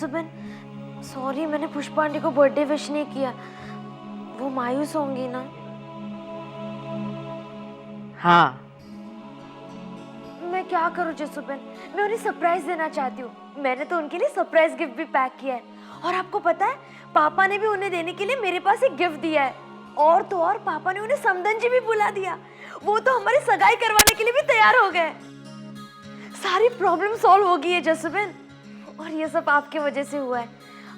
Jasuben, sorry मैंने Pushpa aunty को birthday wish नहीं किया। वो मायूस होंगी ना। हाँ, मैं क्या करूं जसुबेन, मैं उन्हें सरप्राइज देना चाहती हूँ। मैंने तो उनके लिए सरप्राइज गिफ्ट भी पैक किया है। और आपको पता है, पापा ने भी उन्हें देने के लिए मेरे पास एक गिफ्ट दिया है। और तो और पापा ने उन्हें समदन जी भी बुला दिया। वो तो हमारी सगाई करवाने के लिए भी तैयार हो गए। सारी प्रॉब्लम सॉल्व हो गई है जसुबेन। और ये सब आपकी वजह से हुआ है।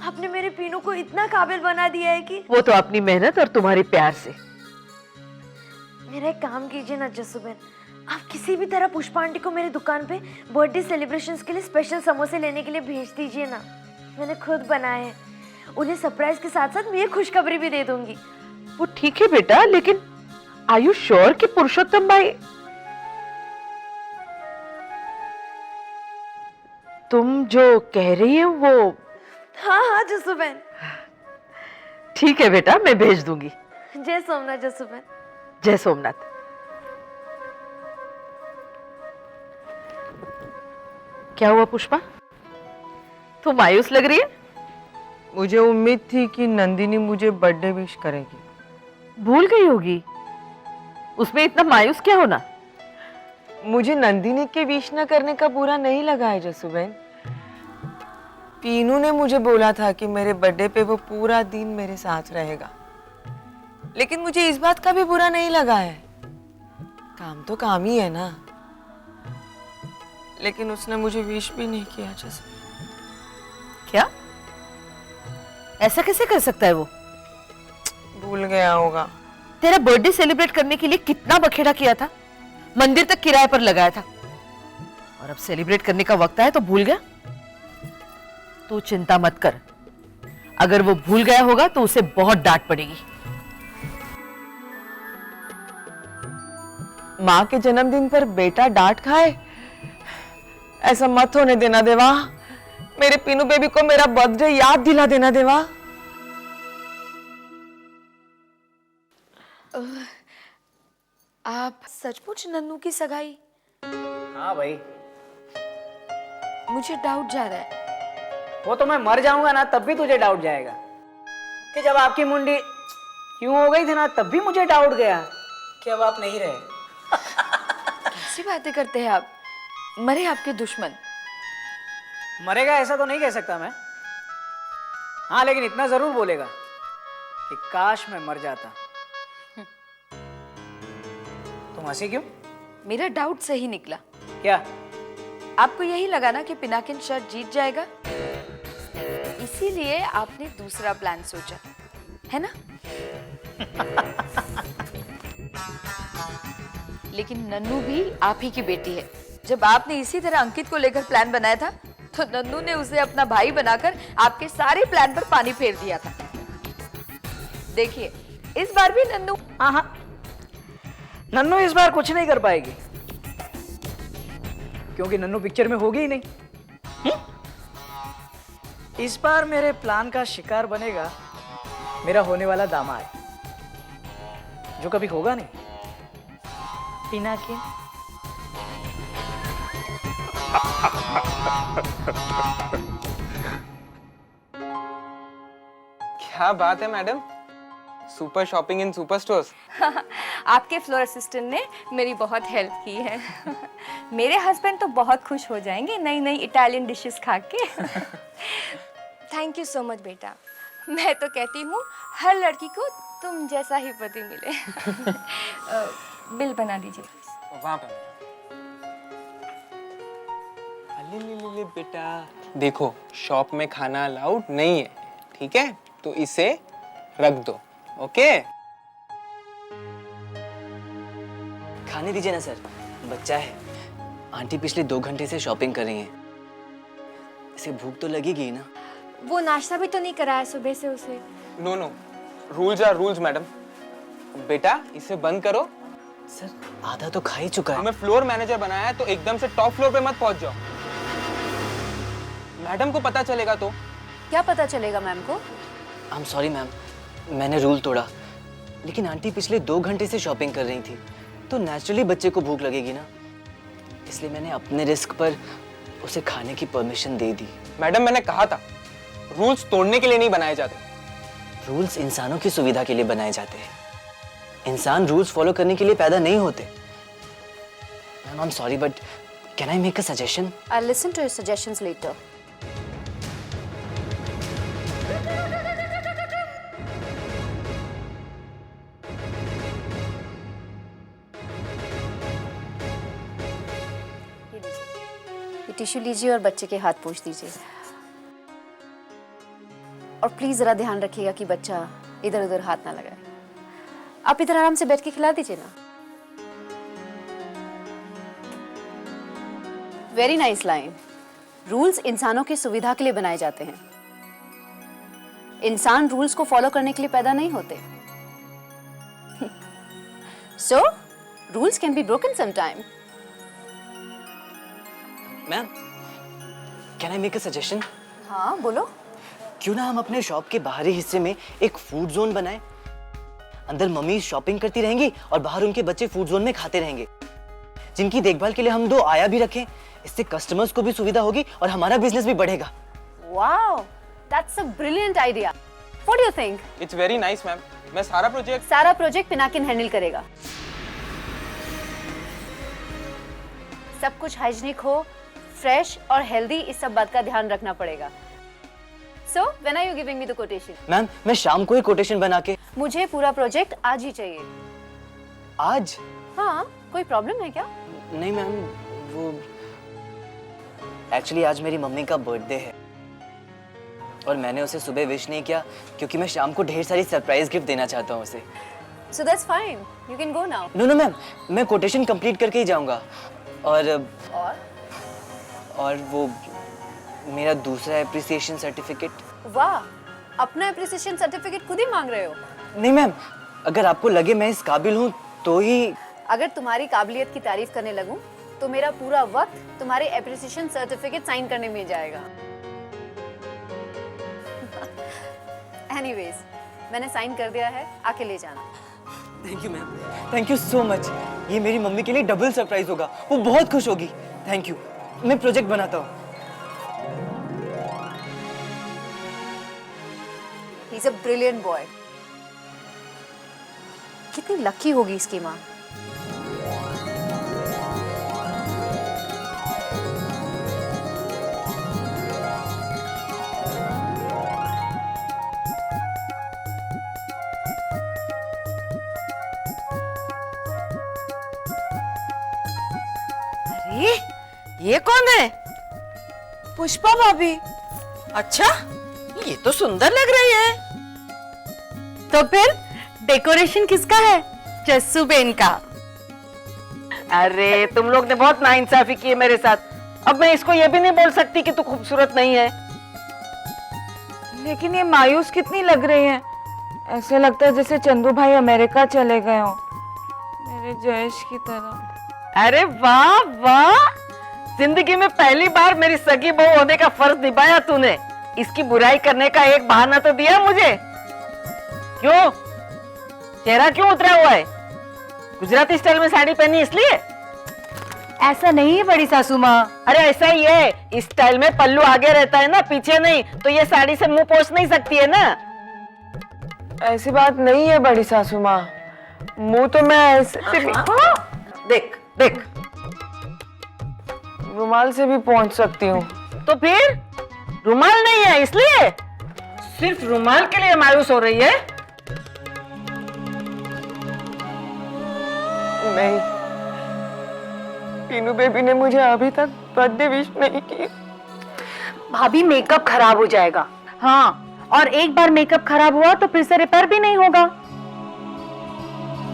आपने मेरे पीनू को इतना काबिल बना दिया है कि वो तो अपनी मेहनत और तुम्हारे प्यार से। मेरा एक काम कीजिए ना जसुबेन, आप किसी भी तरह पुष्पा आंटी को मेरी दुकान पे बर्थडे सेलिब्रेशंस के लिए स्पेशल समोसे लेने के लिए भेज दीजिए ना। मैंने खुद बनाए हैं। उन्हें सरप्राइज के साथ साथ मैं ये खुशखबरी भी दे दूंगी। वो ठीक है बेटा, लेकिन आर यू श्योर कि पुरुषोत्तम भाई? तुम जो कह रही है वो? हाँ हाँ जसुबेन। ठीक है बेटा, मैं भेज दूंगी। जय सोमनाथ जसुबेन। जय सोमनाथ। क्या हुआ पुष्पा, तू मायूस लग रही है? मुझे उम्मीद थी कि नंदिनी मुझे बर्थडे विश करेगी। भूल गई होगी, उसमें इतना मायूस क्या होना। मुझे नंदिनी के विश न करने का बुरा नहीं लगा है जसुबेन। पीनू ने मुझे बोला था कि मेरे बर्थडे पे वो पूरा दिन मेरे साथ रहेगा, लेकिन मुझे इस बात का भी बुरा नहीं लगा है। काम तो काम ही है ना। लेकिन उसने मुझे विश भी नहीं किया जसुबेन। क्या? ऐसा कैसे कर सकता है वो? भूल गया होगा। तेरा बर्थडे सेलिब्रेट करने के लिए कितना बखेड़ा किया था, मंदिर तक किराए पर लगाया था, और अब सेलिब्रेट करने का वक्त आया तो भूल गया। तू चिंता मत कर, अगर वो भूल गया होगा तो उसे बहुत डांट पड़ेगी। माँ के जन्मदिन पर बेटा डांट खाए, ऐसा मत होने देना देवा। मेरे पीनू बेबी को मेरा बर्थडे याद दिला देना देवा। आप सचमुच नन्नू की सगाई? हाँ भाई, मुझे डाउट जा रहा है। वो तो मैं मर जाऊंगा ना तब भी तुझे डाउट जाएगा। कि जब आपकी मुंडी यूं हो गई थी ना तब भी मुझे डाउट गया कि अब आप नहीं रहे। कैसी बातें करते हैं आप? मरे आपके दुश्मन। मरेगा ऐसा तो नहीं कह सकता मैं। हाँ, लेकिन इतना जरूर बोलेगा कि काश मैं मर जाता। तुम हंसी क्यों? मेरा डाउट सही निकला। क्या? आपको यही लगा ना कि पिनाकिन शर्ट जीत जाएगा, इसीलिए आपने दूसरा प्लान सोचा, है ना? लेकिन नन्नू भी आप ही की बेटी है। जब आपने इसी तरह अंकित को लेकर प्लान बनाया था तो नन्नू ने उसे अपना भाई बनाकर आपके सारे प्लान पर पानी फेर दिया था। देखिए, इस बार भी नन्नू हाँ, नन्नू इस बार कुछ नहीं कर पाएगी, क्योंकि नन्नू पिक्चर में होगी ही नहीं। इस बार मेरे प्लान का शिकार बनेगा मेरा होने वाला दामाद, जो कभी होगा नहीं। पिनाकिन। क्या बात है मैडम, सुपर शॉपिंग इन सुपर स्टोर्स। आपके फ्लोर असिस्टेंट ने मेरी बहुत हेल्प की है। मेरे हस्बैंड तो बहुत खुश हो जाएंगे नई नई इटालियन डिशेस खा के। थैंक यू सो मच बेटा। मैं तो कहती हूँ हर लड़की को तुम जैसा ही पति मिले। बिल बना दीजिए। वहाँ पे ले बेटा, देखो शॉप में खाना अलाउड नहीं है, ठीक है? तो इसे रख दो, ओके? खाने दीजिए ना सर, बच्चा है। आंटी पिछले 2 घंटे से शॉपिंग कर रही हैं, इसे भूख तो लगेगी ना। वो नाश्ता भी तो नहीं कराया सुबह से उसे। No no, rules are rules madam. बेटा इसे बंद करो। सर आधा तो खा ही चुका है। हमें फ्लोर मैनेजर बनाया है तो एकदम से टॉप फ्लोर पे मत पहुंच जाओ, मैडम को पता चलेगा तो। क्या पता चलेगा मैम को? आई एम सॉरी मैम, मैंने रूल तोड़ा। लेकिन आंटी पिछले 2 घंटे से शॉपिंग कर रही थी, तो नेचुरली बच्चे को भूख लगेगी ना, इसलिए मैंने अपने रिस्क पर उसे खाने की परमिशन दे दी। मैडम मैंने कहा था रूल्स तोड़ने के लिए नहीं बनाए जाते। रूल्स इंसानों की सुविधा के लिए बनाए जाते हैं। इंसान रूल्स फॉलो करने के लिए पैदा नहीं होते। Ma'am, I am sorry but can I make a suggestion? I'll listen to your suggestions later. ये टिश्यू लीजिए और बच्चे के हाथ पोंछ दीजिए। और प्लीज जरा ध्यान रखिएगा कि बच्चा इधर उधर हाथ ना लगाए। आप इधर आराम से बैठ के खिला दीजिए ना। Very nice line. रूल्स इंसानों की सुविधा के लिए बनाए जाते हैं। इंसान रूल्स को फॉलो करने के लिए पैदा नहीं होते। So rules can be broken sometime. Ma'am, can I make a suggestion? हाँ बोलो। क्यों ना हम अपने शॉप के बाहरी हिस्से में एक फूड जोन बनाएं? अंदर मम्मी शॉपिंग करती रहेंगी और बाहर उनके बच्चे फूड जोन में खाते रहेंगे, जिनकी देखभाल के लिए हम 2 आया भी रखें। इससे कस्टमर्स को भी सुविधा होगी और हमारा बिजनेस भी बढ़ेगा। Wow, that's a brilliant idea. What do you think? It's very nice ma'am. मैं सारा प्रोजेक्ट पिनाकिन हैंडल करेगा। सब कुछ हाइजीनिक हो, फ्रेश और हेल्दी, इस सब बात का ध्यान रखना पड़ेगा। So, when are you giving me the quotation? Ma'am, मैं शाम को ही कोटेशन बना के। मुझे पूरा प्रोजेक्ट आज ही चाहिए। आज? हाँ, कोई प्रॉब्लम है क्या? नहीं मैम, वो एक्चुअली आज मेरी मम्मी का बर्थडे है और मैंने उसे सुबह विश नहीं किया क्योंकि मैं शाम को ढेर सारी सरप्राइज गिफ्ट देना चाहता हूँ उसे। So that's fine. You can go now. No ma'am, मैं कोटेशन कंप्लीट करके ही जाऊंगा। और वो मेरा दूसरा एप्रिसिएशन सर्टिफिकेट। वाह, अपना एप्रिसिएशन सर्टिफिकेट खुद ही मांग रहे हो? नहीं मैम, अगर आपको लगे मैं इस काबिल हूँ तो ही। अगर तुम्हारी काबिलियत की तारीफ करने लगूं तो मेरा पूरा वक्त तुम्हारे एप्रिसिएशन सर्टिफिकेट साइन करने में जाएगा। एनीवेज, मैंने साइन कर दिया है, आके ले जाना। Thank you ma'am, thank you so much. ये मेरी मम्मी के लिए डबल सरप्राइज होगा, वो बहुत खुश होगी। Thank you. मैं प्रोजेक्ट बनाता हूँ। He's a brilliant boy. कितनी लकी होगी इसकी माँ। अरे ये कौन है? पुष्पा भाभी। अच्छा, ये तो सुंदर लग रही है। तो फिर डेकोरेशन किसका है? जस्सू बेन का। अरे तुम लोग ने बहुत नाइंसाफी की है मेरे साथ। अब मैं इसको ये भी नहीं बोल सकती कि तू खूबसूरत नहीं है। लेकिन ये मायूस कितनी लग रही है। ऐसे लगता है जैसे चंदू भाई अमेरिका चले गए हो, मेरे जयेश की तरह। अरे वाह वाह, जिंदगी में पहली बार मेरी सगी बहू होने का फर्ज निभाया तूने। इसकी बुराई करने का एक बहाना तो दिया मुझे। क्यों, चेहरा क्यों उतरा हुआ है? गुजराती स्टाइल में साड़ी पहनी इसलिए? ऐसा नहीं है बड़ी सासू माँ। अरे ऐसा ही है, इस स्टाइल में पल्लू आगे रहता है ना, पीछे नहीं, तो ये साड़ी से मुंह पोंछ नहीं सकती है ना। ऐसी बात नहीं है बड़ी सासू माँ, मुंह तो मैं ऐसे देख देख, रुमाल से भी पहुंच सकती हूँ। तो फिर रुमाल नहीं है इसलिए? सिर्फ रुमाल के लिए मायूस हो रही है? नहीं, पीनू बेबी ने मुझे अभी तक बर्थडे विश नहीं की। भाभी मेकअप खराब हो जाएगा। हाँ, और एक बार मेकअप खराब हुआ तो फिर से रिपेयर भी नहीं होगा।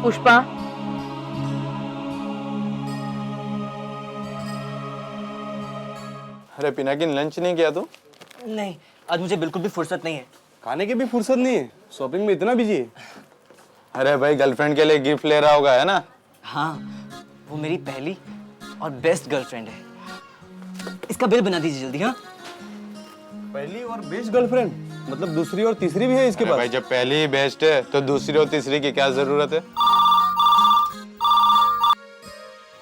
पुष्पा, अरे पिनाकिन, लंच नहीं किया तू? नहीं, आज मुझे बिल्कुल भी फुर्सत नहीं है। खाने की भी फुर्सत नहीं है? शॉपिंग में इतना बिजी है? अरे भाई, गर्लफ्रेंड के लिए गिफ्ट ले रहा होगा, है ना? हाँ, वो मेरी पहली और बेस्ट गर्लफ्रेंड है। इसका बिल बना दीजिए जल्दी। हाँ, पहली और बेस्ट गर्लफ्रेंड मतलब दूसरी और तीसरी भी है इसके पास? भाई, जब पहली ही बेस्ट है तो दूसरी और तीसरी की क्या जरूरत है?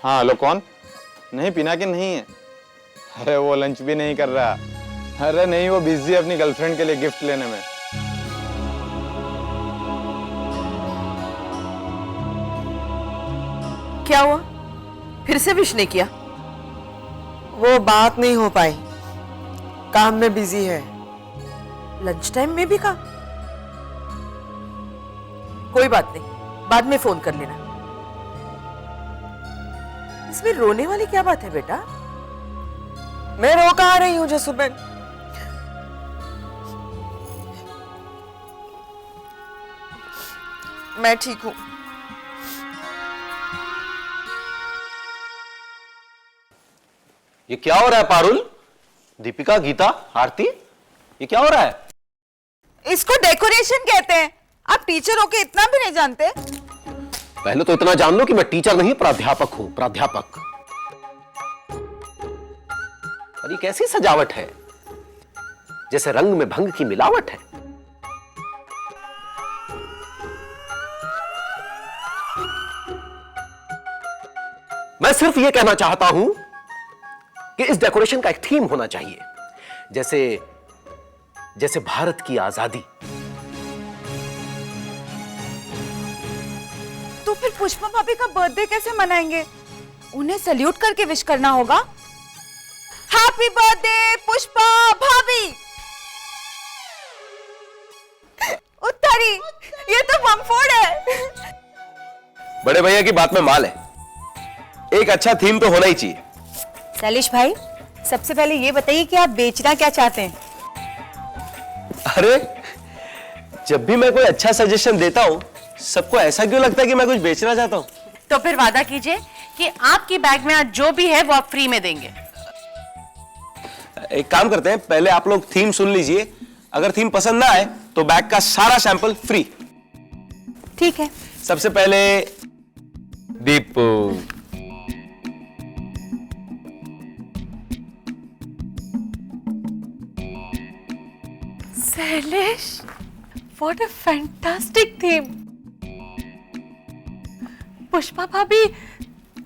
हाँ, हेलो, कौन? नहीं, पिनाकिन नहीं है। अरे वो लंच भी नहीं कर रहा, अरे नहीं, वो बिजी है अपनी गर्लफ्रेंड के लिए गिफ्ट लेने में। क्या हुआ? फिर से विश नहीं किया? वो बात नहीं हो पाई, काम में बिजी है। लंच टाइम में भी कहा? कोई बात नहीं, बाद में फोन कर लेना। इसमें रोने वाली क्या बात है बेटा? मैं रो कहाँ रही हूँ जसुबेन? मैं ठीक हूँ। ये क्या हो रहा है पारुल? दीपिका, गीता, आरती, ये क्या हो रहा है? इसको डेकोरेशन कहते हैं। आप टीचर होके इतना भी नहीं जानते? पहले तो इतना जान लो कि मैं टीचर नहीं प्राध्यापक हूं, प्राध्यापक। और ये कैसी सजावट है, जैसे रंग में भंग की मिलावट है। मैं सिर्फ ये कहना चाहता हूं कि इस डेकोरेशन का एक थीम होना चाहिए, जैसे जैसे भारत की आजादी। तो फिर पुष्पा भाभी का बर्थडे कैसे मनाएंगे? उन्हें सैल्यूट करके विश करना होगा। हैप्पी बर्थडे पुष्पा भाभी। उत्तरी, ये तो बमफोड़ है। बड़े भैया की बात में माल है, एक अच्छा थीम तो होना ही चाहिए। शैलेश भाई, सबसे पहले ये बताइए कि आप बेचना क्या चाहते हैं? अरे, जब भी मैं कोई अच्छा सजेशन देता हूं, सबको ऐसा क्यों लगता है कि मैं कुछ बेचना चाहता हूं? तो फिर वादा कीजिए कि आपकी बैग में आज जो भी है वो आप फ्री में देंगे। एक काम करते हैं, पहले आप लोग थीम सुन लीजिए, अगर थीम पसंद ना आए तो बैग का सारा सैंपल फ्री। ठीक है। सबसे पहले Deepu. Shailesh, what a fantastic theme. Pushpa भाभी,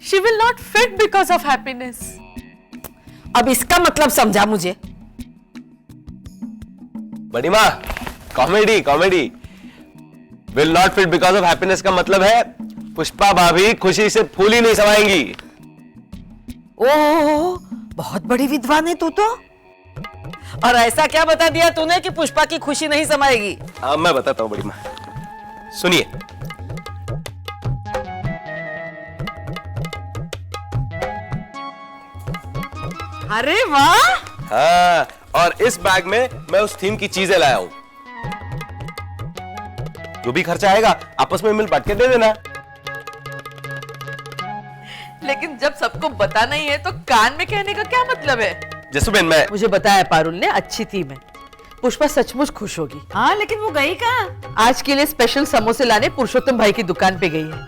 she will not fit because of happiness. अब इसका मतलब समझा मुझे। बड़ी माँ, comedy comedy. Will not fit because of happiness का मतलब है पुष्पा भाभी खुशी से फूल ही नहीं समाएंगी। ओह, बहुत बड़ी विद्वान है तू तो। और ऐसा क्या बता दिया तूने कि पुष्पा की खुशी नहीं समाएगी? अब मैं बताता हूं बड़ी माँ, सुनिए। अरे वाह! हाँ, और इस बैग में मैं उस थीम की चीजें लाया हूं। जो भी खर्चा आएगा आपस में मिल बांट के दे देना। लेकिन जब सबको बताना ही है तो कान में कहने का क्या मतलब है? जसुबेन, मैं मुझे बताया पारुल ने, अच्छी थीम है। पुष्पा सचमुच खुश होगी। हाँ, लेकिन वो गई कहाँ? आज के लिए स्पेशल समोसे लाने पुरुषोत्तम भाई की दुकान पे गई है।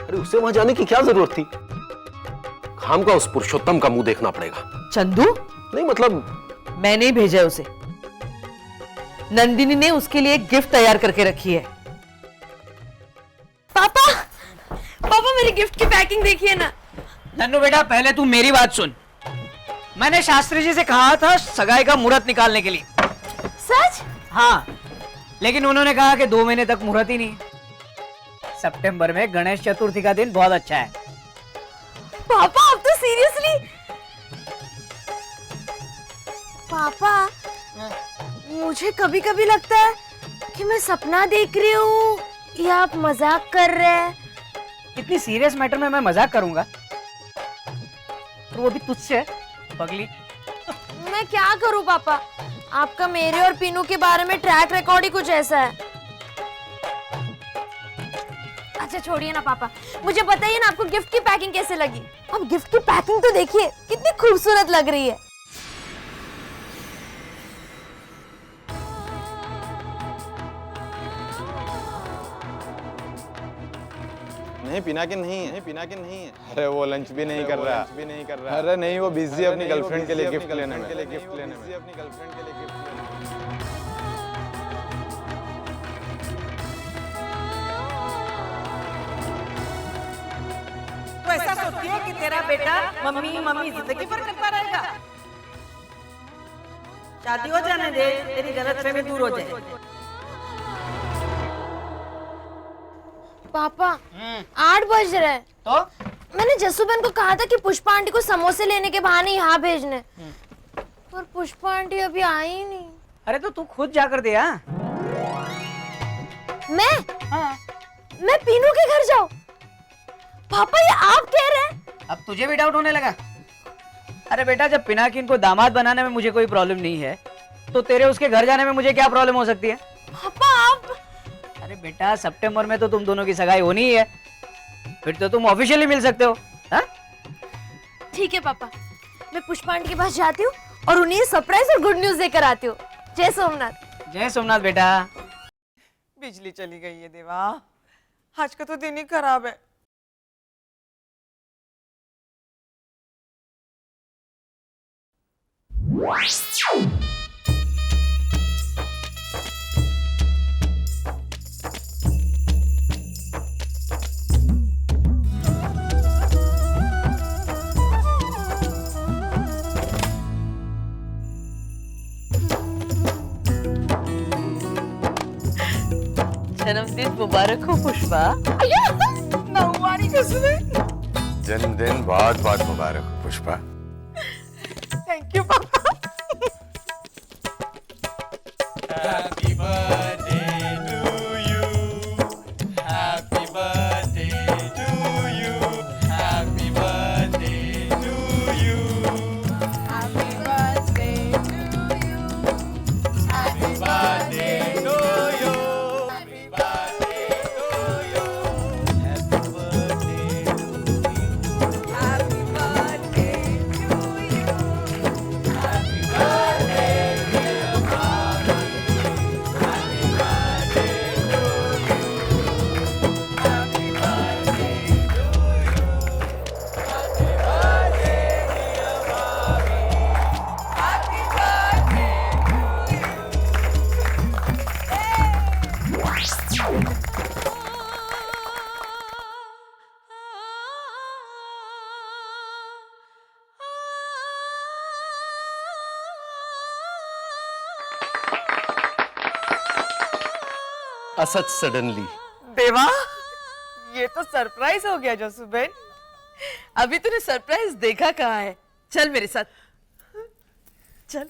अरे उससे वहां जाने की क्या जरूरत थी? खाम का उस पुरुषोत्तम का मुंह देखना पड़ेगा। चंदू? नहीं मतलब मैंने ही भेजा है उसे। नंदिनी ने उसके लिए एक गिफ्ट तैयार करके रखी है। पापा, पापा मेरी गिफ्ट की पैकिंग देखिए ना। नन्नू बेटा, पहले तू मेरी बात सुन। मैंने शास्त्री जी से कहा था सगाई का मुहूर्त निकालने के लिए। सच? हाँ, लेकिन उन्होंने कहा कि 2 महीने तक मुहूर्त ही नहीं। सितंबर में गणेश चतुर्थी का दिन बहुत अच्छा है। पापा, अब तो सीरियसली? पापा, मुझे कभी कभी लगता है कि मैं सपना देख रही हूँ या आप मजाक कर रहे हैं। इतनी सीरियस मैटर में मैं मजाक करूंगा? और वो भी तुझसे, पगली। मैं क्या करूँ पापा, आपका मेरे और पीनू के बारे में ट्रैक रिकॉर्ड ही कुछ ऐसा है। अच्छा छोड़िए ना पापा, मुझे बताइए ना आपको गिफ्ट की पैकिंग कैसे लगी? अब गिफ्ट की पैकिंग तो देखिए कितनी खूबसूरत लग रही है। नहीं, पिनाकिन नहीं है, नहीं है। अरे वो लंच भी नहीं कर रहा, अरे नहीं, वो बिजी अपनी गर्लफ्रेंड के लिए गिफ्ट लेने में। तो ऐसा सोचती है कि तेरा बेटा मम्मी मम्मी जिंदगी भर करता रहेगा? शादी हो जाने दे, तेरी गलतफहमी दूर हो जाए। पापा 8 बज रहे हैं। तो मैंने जसूबेन को कहा था कि पुष्पा आंटी को समोसे लेने के बहाने यहाँ भेजने, पर पुष्पा आंटी अभी आई ही नहीं। अरे तो तू खुद जाकर दे। हाँ मैं पीनू के घर जाऊं? पापा ये आप कह रहे हैं? अब तुझे भी डाउट होने लगा? अरे बेटा, जब पिनाकिन को दामाद बनाने में मुझे कोई प्रॉब्लम नहीं है, तो तेरे उसके घर जाने में मुझे क्या प्रॉब्लम हो सकती है? पापा आप... अरे बेटा, सितंबर में तो तुम दोनों की सगाई होनी ही है, फिर तो तुम ऑफिशियली मिल सकते हो। हाँ? ठीक है पापा, मैं पुष्पा आंटी के पास जाती हूँ और उन्हें सरप्राइज और गुड न्यूज देकर आती हूँ। जय सोमनाथ। जय सोमनाथ बेटा। बिजली चली गई है देवा, आज का तो दिन ही खराब है। जन्मदिन मुबारक हो पुष्पा। जन्मदिन बहुत बहुत मुबारक हो पुष्पा। थैंक यू पापा। Happy birthday to you. Happy birthday to you. Happy birthday to you. Happy birthday to you. Happy birthday to you. Happy birthday to you. Happy birthday to you. Happy birthday to you. Happy birthday, dear mommy. Happy birthday to you. Happy birthday to you. Happy birthday, dear mommy. Happy birthday to you. Asad suddenly. देवा, ये तो surprise हो गया जसूबेन। अभी तूने surprise देखा कहाँ है? चल मेरे साथ चल।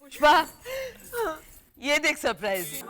पुष्पा, ये देख सरप्राइज।